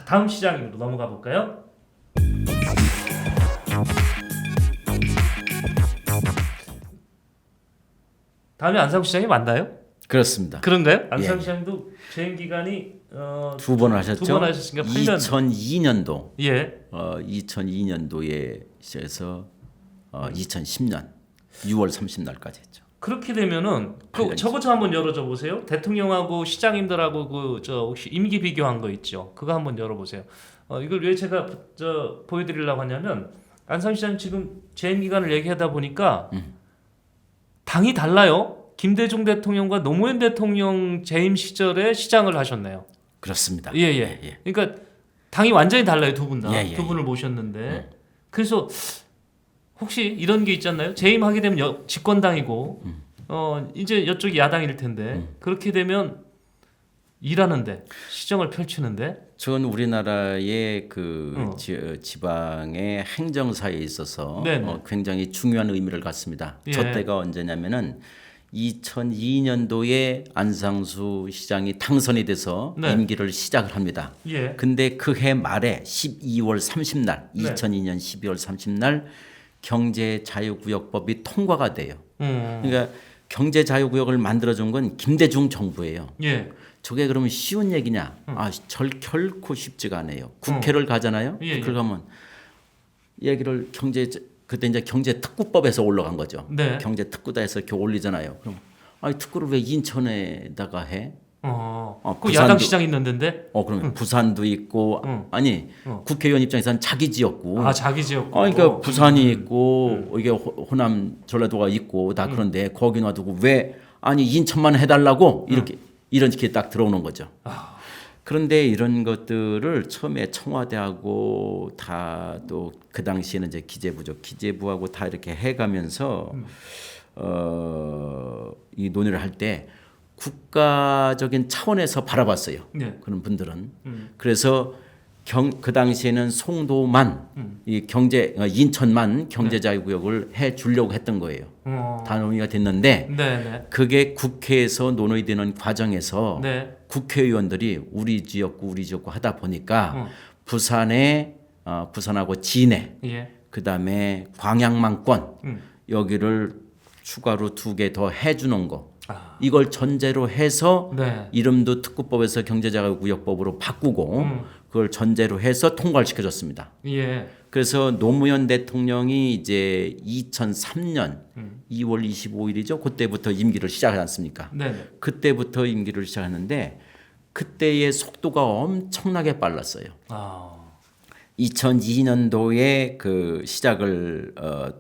다음 시장으로 넘어가 볼까요? 다음에 안산시장이 맞나요? 그렇습니다. 그런가요? 예. 안산시장도 재임 기간이 두 번 하셨죠? 두 번 하셨으니까 8년. 2002년도. 예. 2002년도에 시작해서 2010년 6월 30날까지 했죠. 그렇게 되면은 저거 한번 열어줘 보세요. 대통령하고 시장님들하고 혹시 임기 비교한 거 있죠? 그거 한번 열어보세요. 이걸 왜 제가 보여드리려고 하냐면 안산시장 지금 재임 기간을 얘기하다 보니까 당이 달라요. 김대중 대통령과 노무현 대통령 재임 시절에 시장을 하셨네요. 그렇습니다. 예. 그러니까 당이 완전히 달라요, 두 분 다. 두 분을 예. 모셨는데 그래서 혹시 이런 게 있잖아요. 재임하게 되면 집권당이고 이제 이쪽이 야당일 텐데 그렇게 되면 일하는데 시정을 펼치는데 저건 우리나라의 지방의 행정사에 있어서 굉장히 중요한 의미를 갖습니다. 예. 저 때가 언제냐면은 2002년도에 안상수 시장이 당선이 돼서 임기를 시작을 합니다. 예. 근데 그 해 말에 12월 30날, 2002년 12월 30날 경제자유구역법이 통과가 돼요. 그러니까 경제자유구역을 만들어준 건 김대중 정부예요. 예. 저게 그러면 쉬운 얘기냐? 결코 쉽지가 않아요. 국회를 가잖아요. 예. 국회를 가면 얘기를 그때 이제 경제특구법에서 올라간 거죠. 네. 경제특구다 해서 이렇게 올리잖아요. 그럼 특구를 왜 인천에다가 해? 그 야당 시장 있는 데인데? 그럼 부산도 있고 국회의원 입장에서는 자기 지역구. 자기 지역구. 그러니까 부산이 있고 이게 호남 전라도가 있고 다 그런데 거기 놔두고 왜 인천만 해달라고 이렇게 딱 들어오는 거죠. 그런데 이런 것들을 처음에 청와대하고 다 또 그 당시에는 이제 기재부하고 다 이렇게 해가면서 이 논의를 할 때 국가적인 차원에서 바라봤어요. 그런 분들은. 그래서 그 당시에는 송도만 인천만 경제자유구역을 해 주려고 했던 거예요. 다 논의가 됐는데 그게 국회에서 논의되는 과정에서 국회의원들이 우리 지역구 하다 보니까 부산하고 진해 그다음에 광양만권 여기를 추가로 2개 더 해주는 거 이걸 전제로 해서 이름도 특구법에서 경제자유구역법으로 바꾸고 그걸 전제로 해서 통과를 시켜줬습니다. 그래서 노무현 대통령이 이제 2003년 2월 25일이죠. 그때부터 임기를 시작하지 않습니까? 그때부터 임기를 시작하는데 그때의 속도가 엄청나게 빨랐어요. 2002년도에 그 시작을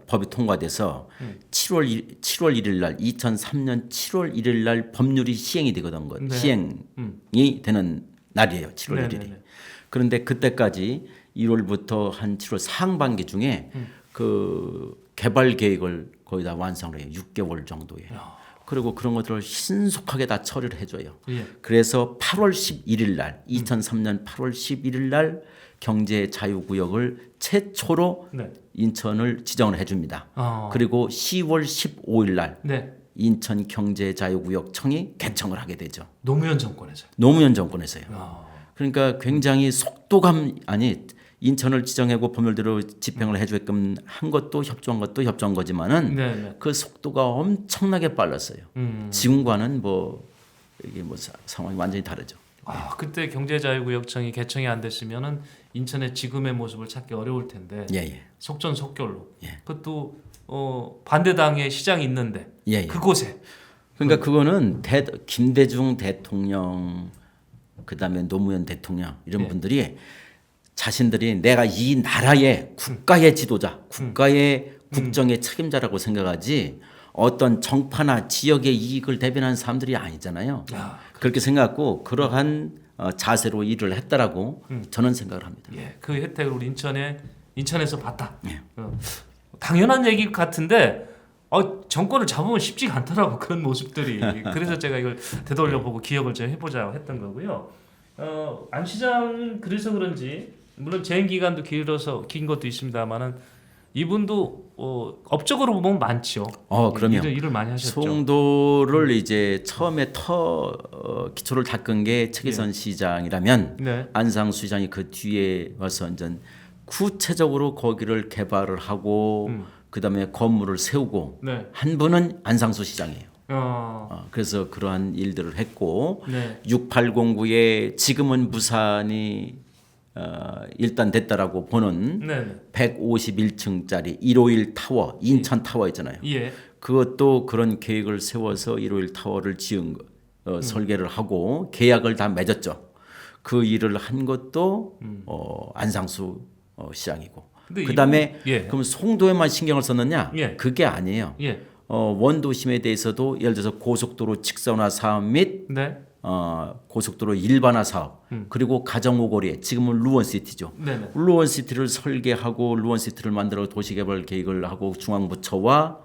법이 통과돼서 7월 1일 날 2003년 7월 1일 날 법률이 시행이 되거든. 시행이 되는 날이에요. 7월 1일이. 그런데 그때까지 1월부터 한 7월 상반기 중에 그 개발 계획을 거의 다 완성을 해요. 6개월 정도에. 그리고 그런 것들을 신속하게 다 처리를 해줘요. 그래서 8월 11일 날 2003년 8월 11일 날 경제자유구역을 최초로 인천을 지정을 해줍니다. 그리고 10월 15일 날 인천경제자유구역청이 개청을 하게 되죠. 노무현 정권에서요. 노무현 정권에서요. 그러니까 굉장히 인천을 지정하고 법률대로 집행을 해주게끔 한 것도 협조한 거지만은 그 속도가 엄청나게 빨랐어요. 지금과는 이게 상황이 완전히 다르죠. 그때 경제자유구역청이 개청이 안 됐으면은 인천의 지금의 모습을 찾기 어려울 텐데 속전속결로 그것도 반대당의 시장이 있는데 그곳에 그러니까 그거는 김대중 대통령 그다음에 노무현 대통령 이런 분들이 자신들이 내가 이 나라의 국가의 지도자, 국가의 국정의 책임자라고 생각하지 어떤 정파나 지역의 이익을 대변하는 사람들이 아니잖아요. 그렇게 생각하고 그러한 자세로 일을 했다라고 저는 생각을 합니다. 그 혜택을 우리 인천에서 봤다. 당연한 얘기 같은데 정권을 잡으면 쉽지가 않더라고 그런 모습들이. 그래서 제가 이걸 되돌려보고 기억을 좀 해보자 했던 거고요. 안 시장 그래서 그런지 물론 재임 기간도 긴 것도 있습니다만은 이분도 업적으로 보면 많죠. 그럼요. 일을 많이 하셨죠. 송도를 이제 처음에 기초를 닦은 게 책의선 시장이라면 네. 안상수 시장이 그 뒤에 와서 완전 구체적으로 거기를 개발을 하고 그다음에 건물을 세우고 네. 한 분은 안상수 시장이에요. 어. 그래서 그러한 일들을 했고 네. 6809에 지금은 부산이 일단 됐다라고 보는 네. 151층짜리 151 타워 인천 타워 있잖아요. 예. 그것도 그런 계획을 세워서 151 타워를 지은 설계를 하고 계약을 다 맺었죠. 그 일을 한 것도 안상수 시장이고. 근데 그다음에 예. 그럼 송도에만 신경을 썼느냐? 예. 그게 아니에요. 예. 원도심에 대해서도 예를 들어서 고속도로 직선화 사업 및 네. 고속도로 일반화 사업 그리고 가정오거리에 지금은 루원시티죠. 네네. 루원시티를 설계하고 루원시티를 만들어 도시개발 계획을 하고 중앙부처와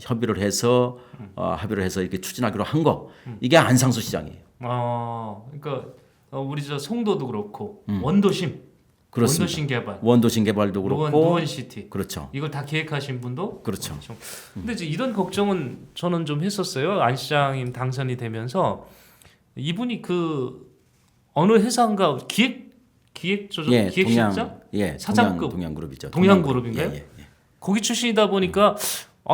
협의를 해서 합의를 해서 이렇게 추진하기로 한 거 이게 안상수 시장이에요. 그러니까 우리 저 송도도 그렇고 원도심, 그렇습니다. 원도심 개발, 원도심 개발도 그렇고 루원시티. 그렇죠. 이걸 다 계획하신 분도 그렇죠. 근데 이제 이런 걱정은 저는 좀 했었어요. 안 시장님 당선이 되면서 이분이 그 어느 회사인가 기획조정 기획실장 사장급 동양그룹이죠. 동양그룹인가요? 예. 거기 출신이다 보니까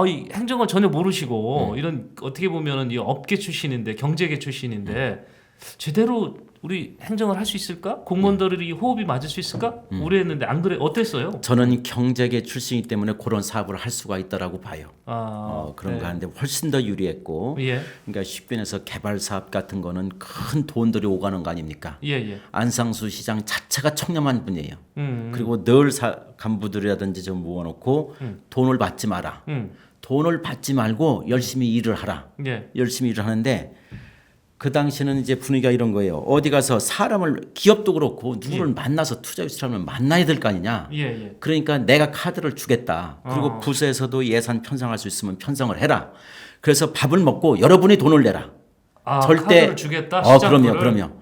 이 행정을 전혀 모르시고 이런 어떻게 보면은 이 업계 출신인데 경제계 출신인데 제대로 우리 행정을 할 수 있을까? 공무원들이 호흡이 맞을 수 있을까? 우려했는데 안 그래 어땠어요? 저는 경제계 출신이기 때문에 그런 사업을 할 수가 있다라고 봐요. 그런 네. 거 하는데 훨씬 더 유리했고, 예. 그러니까 쉽게 해서 개발 사업 같은 거는 큰 돈들이 오가는 거 아닙니까? 예. 안상수 시장 자체가 청렴한 분이에요. 그리고 늘 간부들이라든지 좀 모아놓고 돈을 받지 마라. 돈을 받지 말고 열심히 일을 하라. 예. 열심히 일을 하는데 그 당시는 이제 분위기가 이런 거예요. 어디 가서 사람을 기업도 그렇고 누구를 만나서 투자 유치하면 만나야 될 거 아니냐. 예. 그러니까 내가 카드를 주겠다. 그리고 부서에서도 예산 편성할 수 있으면 편성을 해라. 그래서 밥을 먹고 여러분이 돈을 내라. 절대 카드를 주겠다. 시장부를? 그럼요.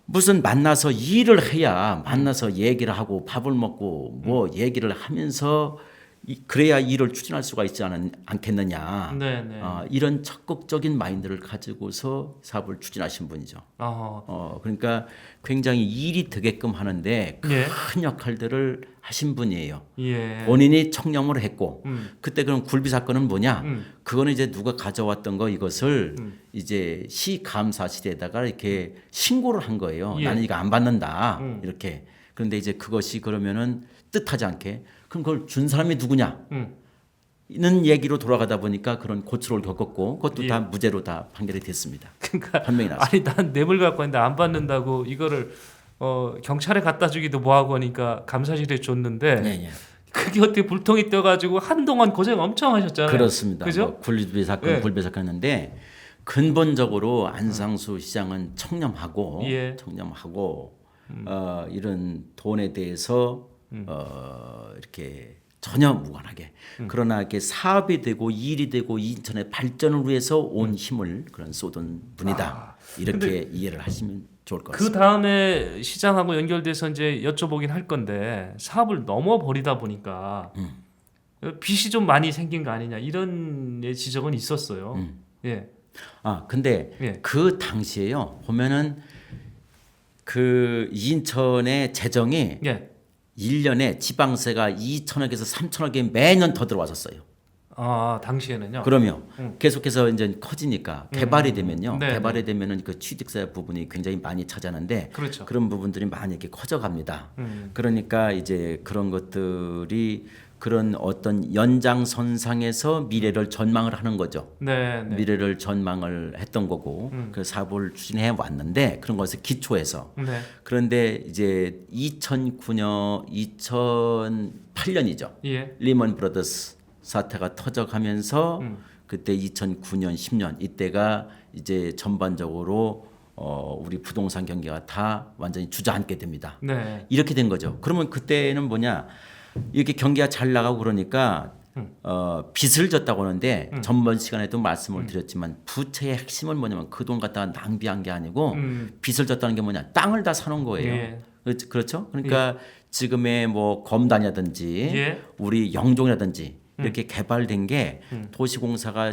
무슨 만나서 일을 해야 만나서 얘기를 하고 밥을 먹고 뭐 얘기를 하면서 그래야 일을 추진할 수가 있지 않겠느냐. 네네. 이런 적극적인 마인드를 가지고서 사업을 추진하신 분이죠. 그러니까 굉장히 일이 되게끔 하는데 큰 역할들을 하신 분이에요. 예. 본인이 청렴을 했고 그때 그럼 굴비 사건은 뭐냐? 그거는 이제 누가 가져왔던 거 이것을 이제 시 감사실에다가 이렇게 신고를 한 거예요. 예. 나는 이거 안 받는다. 이렇게. 그런데 이제 그것이 그러면은 뜻하지 않게 그럼 그걸 준 사람이 누구냐? 는 얘기로 돌아가다 보니까 그런 고초를 겪었고 그것도 다 무죄로 다 판결이 됐습니다. 그러니까 판명이 났습니다. 난 뇌물 갖고 왔는데 안 받는다고 이거를 경찰에 갖다 주기도 뭐하고 하니까 감사실에 줬는데 예. 그게 어떻게 불통이 떠가지고 한동안 고생 엄청 하셨잖아요. 그렇습니다. 그죠? 뭐 굴비 사건, 예. 굴비 사건인데 근본적으로 안상수 시장은 청렴하고 이런 돈에 대해서 이렇게 전혀 무관하게 그러나 이렇게 사업이 되고 일이 되고 인천의 발전을 위해서 온 힘을 그런 쏟은 분이다. 이렇게 이해를 하시면 좋을 것 그 같습니다. 다음에 시장하고 연결돼서 이제 여쭤보긴 할 건데 사업을 넘어 버리다 보니까 빚이 좀 많이 생긴 거 아니냐 이런 지적은 있었어요. 예. 근데 예. 그 당시에요 보면은 그 인천의 재정이 예. 1년에 지방세가 2천억에서 3천억이 매년 더 들어왔었어요. 당시에는요. 그러면 계속해서 이제 커지니까 개발이 되면요. 네, 개발이 되면은 그 취득세 부분이 굉장히 많이 차지하는데 그렇죠. 그런 부분들이 많이 이렇게 커져갑니다. 그러니까 이제 그런 것들이 그런 어떤 연장선상에서 미래를 전망을 하는 거죠. 네. 미래를 전망을 했던 거고 그 사업을 추진해 왔는데 그런 것에 기초해서 네. 그런데 이제 2008년이죠. 예. 리먼 브라더스 사태가 터져가면서 그때 2009년, 10년 이때가 이제 전반적으로 우리 부동산 경기가 다 완전히 주저앉게 됩니다. 네. 이렇게 된 거죠. 그러면 그때는 뭐냐? 이렇게 경기가 잘 나가고 그러니까 빚을 졌다고 하는데 전번 시간에도 말씀을 드렸지만 부채의 핵심은 뭐냐면 그 돈 갖다가 낭비한 게 아니고 빚을 졌다는 게 뭐냐? 땅을 다 사놓은 거예요. 예. 그렇죠? 그러니까 지금의 뭐 검단이라든지 예. 우리 영종이라든지 이렇게 개발된 게 도시공사가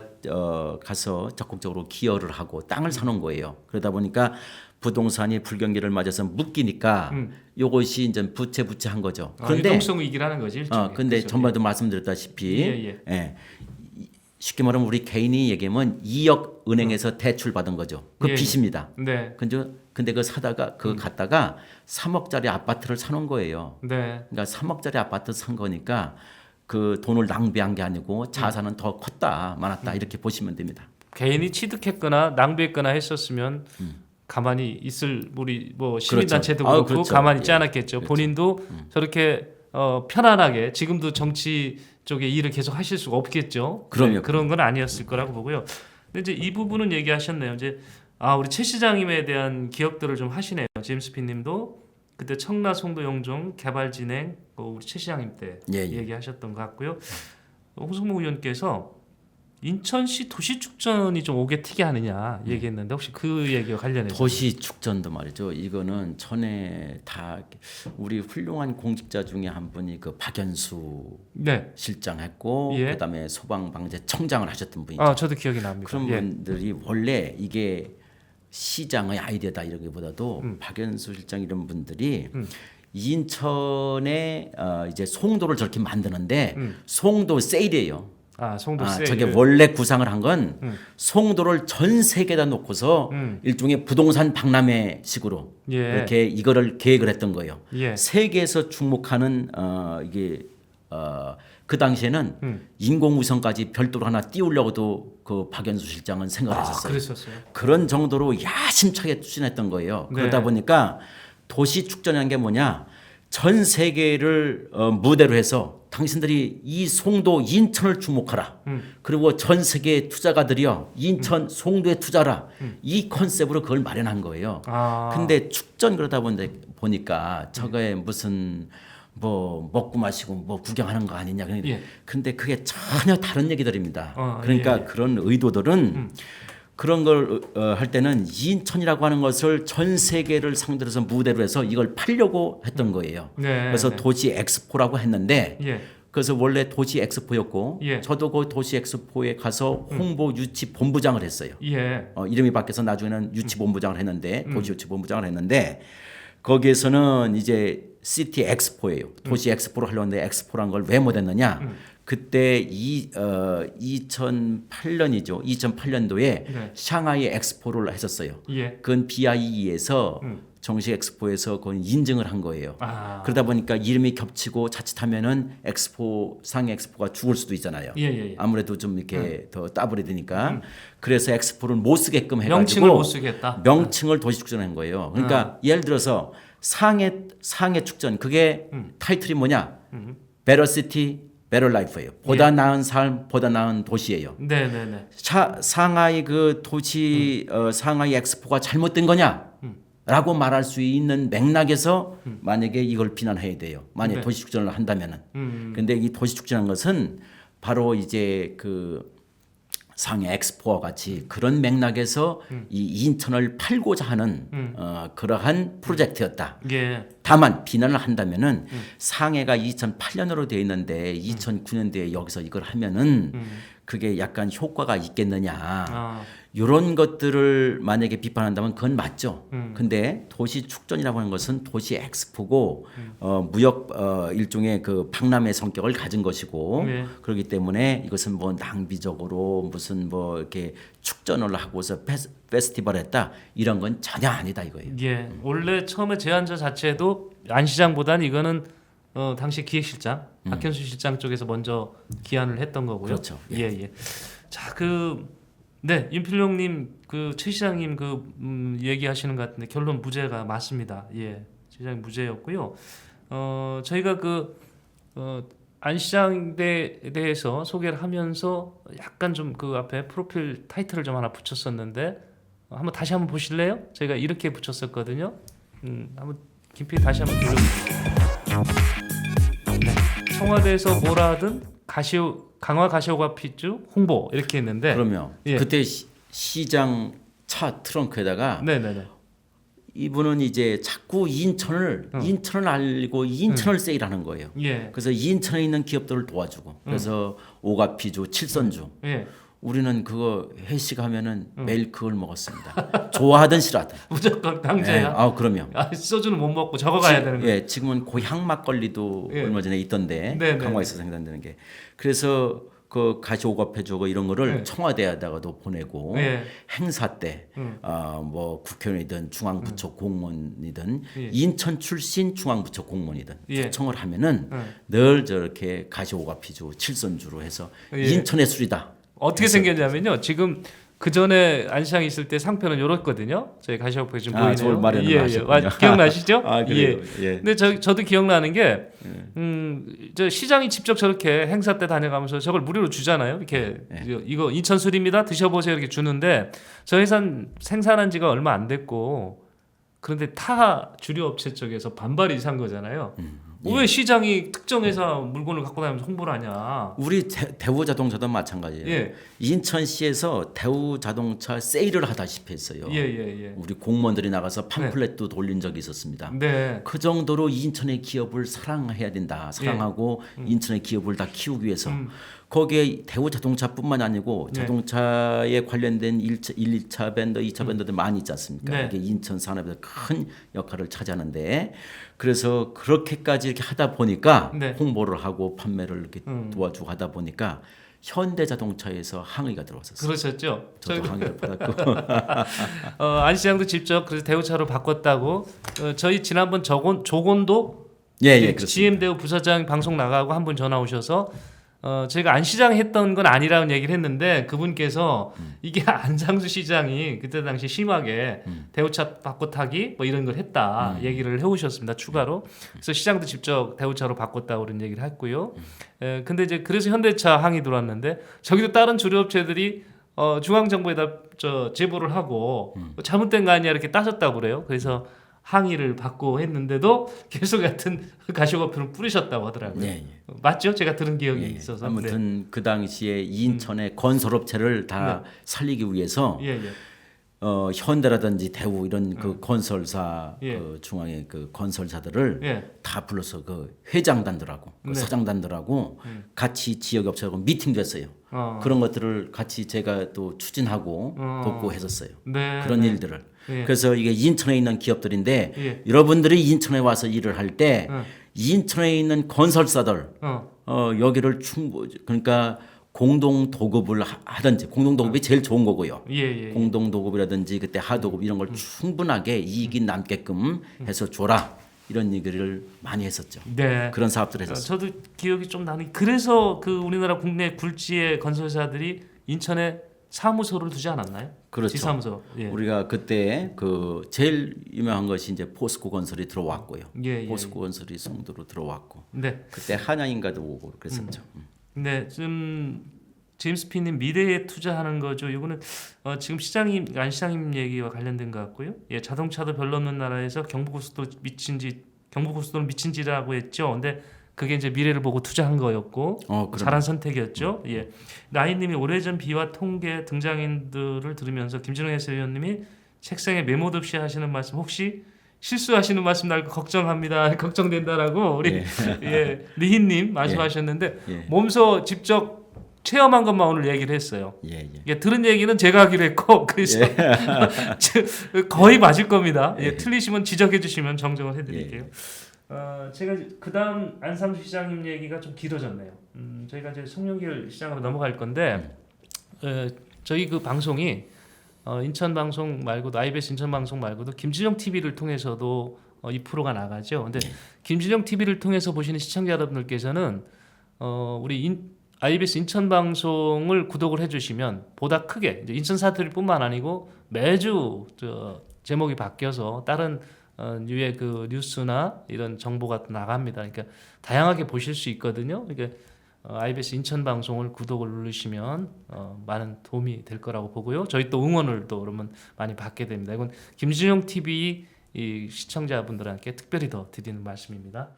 가서 적극적으로 기여를 하고 땅을 사놓은 거예요. 그러다 보니까 부동산이 불경기를 맞아서 묶이니까 요것이 이제 부채한 거죠. 그런데 유동성 위기라는 거지. 일종의. 근데 그죠? 전번에도 말씀드렸다시피 예. 쉽게 말하면 우리 개인이 얘기하면 2억 은행에서 대출 받은 거죠. 그 예. 빚입니다. 네. 근데 그거 사다가 그거 갖다가 3억짜리 아파트를 사놓은 거예요. 네. 그러니까 3억짜리 아파트 산 거니까 그 돈을 낭비한 게 아니고 자산은 더 컸다 많았다 이렇게 보시면 됩니다. 개인이 취득했거나 낭비했거나 했었으면 가만히 있을 우리 뭐 시민단체도 그렇죠. 그렇고 그렇죠. 가만히 있지 예. 않았겠죠. 그렇죠. 본인도 저렇게 편안하게 지금도 정치 쪽에 일을 계속 하실 수가 없겠죠. 그럼요. 네, 그런 건 아니었을 거라고 보고요. 근데 이제 이 부분은 얘기하셨네요. 이제 우리 최 시장님에 대한 기억들을 좀 하시네요. 제임스 피님도 그때 청라 송도 영종 개발 진행 우리 최 시장님 때 예. 얘기하셨던 것 같고요. 홍성모 의원께서 인천시 도시축전이 좀 오게 튀게 하느냐 얘기했는데 혹시 그 얘기와 관련해서 도시 축전도 말이죠. 이거는 전에 다 우리 훌륭한 공직자 중에 한 분이 그 박연수 네. 실장 했고 예. 그다음에 소방방재청장을 하셨던 분이죠. 저도 기억이 납니다. 그런 예. 분들이 원래 이게 시장의 아이디어다 이러기보다도 박연수 실장 이런 분들이 인천에 이제 송도를 저렇게 만드는데 송도 세일이에요. 송도 세일. 저게 원래 구상을 한 건 송도를 전 세계에다 놓고서 일종의 부동산 박람회식으로 예. 이렇게 이거를 계획을 했던 거예요. 예. 세계에서 주목하는 이게 그 당시에는 인공위성까지 별도로 하나 띄우려고도 그 박연수 실장은 생각을 했었어요. 그랬었어요. 그런 정도로 야심차게 추진했던 거예요. 네. 그러다 보니까 도시 축전이라는 게 뭐냐? 전 세계를 무대로 해서 당신들이 이 송도 인천을 주목하라. 그리고 전 세계 투자가들이요 인천 송도에 투자라. 이 컨셉으로 그걸 마련한 거예요. 근데 축전 그러다 보니까 저거에 무슨 뭐 먹고 마시고 뭐 구경하는 거 아니냐. 예. 근데 그게 전혀 다른 얘기들입니다. 그러니까 예. 그런 의도들은 그런 걸 할 때는 인천이라고 하는 것을 전 세계를 상대로 해서 무대로 해서 이걸 팔려고 했던 거예요. 네, 그래서 네. 도시 엑스포라고 했는데 예. 그래서 원래 도시 엑스포였고 예. 저도 그 도시 엑스포에 가서 홍보 유치 본부장을 했어요. 예. 이름이 바뀌어서 나중에는 유치 본부장을 했는데 도시 유치 본부장을 했는데 거기에서는 이제 시티 엑스포예요. 도시 엑스포로 하려고 했는데 엑스포란 걸 왜 못했느냐? 그때 2008년이죠. 2008년도에 네. 샹하이 엑스포를 했었어요. 예. 그건 BIE에서 정식 엑스포에서 그건 인증을 한 거예요. 그러다 보니까 이름이 겹치고 자칫하면은 상해 엑스포가 죽을 수도 있잖아요. 예. 아무래도 좀 이렇게 더 따블이 되니까 그래서 엑스포를 못 쓰게끔 해가지고 명칭을 못 쓰겠다. 명칭을 도시축전한 거예요. 그러니까 예를 들어서 상해 축전 그게 타이틀이 뭐냐? Better City, Better Life예요. 보다 나은 삶, 보다 나은 도시예요. 네네네. 상하이 그 도시 상하이 엑스포가 잘못된 거냐? 라고 말할 수 있는 맥락에서 만약에 이걸 비난해야 돼요. 만약 네. 도시축전을 한다면은. 근데 이 도시축전한 것은 바로 이제 그 상해 엑스포와 같이 그런 맥락에서 이 인천을 팔고자 하는 그러한 프로젝트였다. 예. 다만 비난을 한다면은 상해가 2008년으로 되어 있는데 2009년도에 여기서 이걸 하면은 그게 약간 효과가 있겠느냐. 이런 것들을 만약에 비판한다면 그건 맞죠. 근데 도시 축전이라고 하는 것은 도시 엑스포고 무역 일종의 그 박람회 성격을 가진 것이고 네. 그렇기 때문에 이것은 뭐 낭비적으로 무슨 뭐 이렇게 축전을 하고서 페스티벌 했다 이런 건 전혀 아니다 이거예요. 예. 원래 처음에 제안자 자체도 안 시장보다는 이거는 당시 기획실장 박현수 실장 쪽에서 먼저 기안을 했던 거고요. 그렇죠. 예. 자, 네, 윤필룡님 최 시장님 얘기하시는 것 같은데 결론 무죄가 맞습니다. 예, 최 시장 무죄였고요. 저희가 안 시장에 대해서 소개를 하면서 약간 좀 그 앞에 프로필 타이틀을 좀 하나 붙였었는데 다시 한번 보실래요? 저희가 이렇게 붙였었거든요. 한번 김PD 다시 한번 돌려주세요. 네, 청와대에서 뭐라 하든 강화 가시오가 피주 홍보 이렇게 했는데 그러면 예. 그때 시장 차 트렁크에다가 네네네. 이분은 이제 자꾸 인천을 알고 인천을 세일하는 거예요. 예. 그래서 인천에 있는 기업들을 도와주고 그래서 오가피주, 칠선주 예. 우리는 그거 회식하면은 매일 그걸 먹었습니다. 좋아하든 싫어하든. 무조건 강제야. 예, 아 그럼요. 아, 소주는 못 먹고 저거 가야 되는 거예요. 예, 지금은 고향 막걸리도 예. 얼마 전에 있던데 네, 강화에서 생산되는 게. 그래서 그 가시오가페주고 이런 거를 네. 청와대에다가도 보내고 예. 행사 때 뭐 국회의원이든 중앙부처 공무원이든 예. 인천 출신 중앙부처 공무원이든 예. 초청을 하면은 늘 저렇게 가시오가피주, 칠선주로 해서 예. 인천의 술이다. 어떻게 생겼냐면요. 지금 그 전에 안시장 있을 때 상표는 요렇거든요. 저희 가시오페 좀 보이네요. 저 말하는 거 아시군요. 기억나시죠? 아, 그래요? 예. 근데 저도 기억나는 게 저 시장이 직접 저렇게 행사 때 다녀가면서 저걸 무료로 주잖아요. 이렇게 이거 인천 술입니다. 드셔보세요. 이렇게 주는데 저희 회사는 생산한 지가 얼마 안 됐고 그런데 타 주류 업체 쪽에서 반발이 산 거잖아요. 왜 시장이 특정 회사 물건을 갖고 다니면서 홍보를 하냐? 우리 대우자동차도 마찬가지예요. 예. 인천시에서 대우자동차 세일을 하다시피 했어요. 예. 우리 공무원들이 나가서 팜플렛도 돌린 적이 있었습니다. 네. 그 정도로 인천의 기업을 사랑해야 된다. 사랑하고 인천의 기업을 다 키우기 위해서 거기에 대우자동차뿐만 아니고 네. 자동차에 관련된 1차 벤더, 2차 벤더들 많이 있지 않습니까? 네. 이게 인천 산업에서 큰 역할을 차지하는데 그래서 그렇게까지 이렇게 하다 보니까 네. 홍보를 하고 판매를 이렇게 도와주고 하다 보니까 현대자동차에서 항의가 들어왔었어요. 그러셨죠? 저도 항의를 받았고 안 시장도 직접 그래서 대우차로 바꿨다고 저희 지난번 조곤도 그렇습니다. GM 대우 부사장 방송 나가고 한 분 전화 오셔서 저희가 안 시장 했던 건 아니라는 얘기를 했는데 그분께서 이게 안상수 시장이 그때 당시 심하게 대우차 바꿔 타기 뭐 이런 걸 했다 얘기를 해오셨습니다. 추가로. 그래서 시장도 직접 대우차로 바꿨다고 그런 얘기를 했고요. 근데 이제 그래서 현대차 항의 들어왔는데 저기도 다른 주류업체들이 중앙정부에다 제보를 하고 잘못된 거 아니냐 이렇게 따졌다고 그래요. 그래서 항의를 받고 했는데도 계속 같은 가시오가피를 뿌리셨다고 하더라고요. 맞죠? 제가 들은 기억이 있어서. 아무튼 그 당시에 인천의 건설업체를 다 살리기 위해서 현대라든지 대우 이런 그 건설사 그 중앙의 그 건설사들을 다 불러서 그 회장단들하고 그 사장단들하고 같이 지역 업체하고 미팅도 했어요. 그런 것들을 같이 제가 또 추진하고 돕고 했었어요. 그런 일들을. 그래서 이게 인천에 있는 기업들인데 여러분들이 인천에 와서 일을 할 때 인천에 있는 건설사들 여기를 그러니까 공동 도급을 하든지 공동 도급이 제일 좋은 거고요. 공동 도급이라든지 그때 하도급 이런 걸 충분하게 이익이 남게끔 해서 줘라. 이런 얘기를 많이 했었죠. 그런 사업들을 했었어요. 저도 기억이 좀 나는 그래서 그 우리나라 국내 굴지의 건설사들이 인천에 사무소를 두지 않았나요? 그렇죠. 지사무소. 우리가 그때 그 제일 유명한 것이 이제 포스코 건설이 들어왔고요. 포스코 건설이 송도로 들어왔고. 그때 한양인가도 오고 그랬었죠. 네, 지금 제임스 피님 미래에 투자하는 거죠. 이거는 지금 시장님 안 시장님 얘기와 관련된 것 같고요. 자동차도 별로 없는 나라에서 경부고속도로 미친지라고 했죠. 근데 그게 이제 미래를 보고 투자한 거였고 잘한 선택이었죠. 라인님이 오래전 비와 통계 등장인들을 들으면서 김진웅 해설위원님이 책상에 메모도 없이 하시는 말씀 혹시 실수하시는 말씀 날 걱정합니다. 걱정된다라고 우리 리힌님 말씀하셨는데 몸소 직접 체험한 것만 오늘 얘기를 했어요. 들은 얘기는 제가 하기로 했고 그래서 거의 맞을 겁니다. 틀리시면 지적해 주시면 정정을 해드릴게요. 제가 그다음 안상수 시장님 얘기가 좀 길어졌네요. 저희가 이제 송영길 시장으로 넘어갈 건데 저희 그 방송이 인천 방송 말고도 IBS 인천 방송 말고도 김진영 TV를 통해서도 이 프로가 나가죠. 근데 김진영 TV를 통해서 보시는 시청자 여러분들께서는 우리 IBS 인천 방송을 구독을 해주시면 보다 크게 이제 인천 사투리뿐만 아니고 매주 제목이 바뀌어서 다른 유의 그 뉴스나 이런 정보가 나갑니다. 그러니까 다양하게 보실 수 있거든요. 그러니까 IBS 인천 방송을 구독을 누르시면 많은 도움이 될 거라고 보고요. 저희 또 응원을 또 그러면 많이 받게 됩니다. 이건 김진용 TV 이 시청자분들께 특별히 더 드리는 말씀입니다.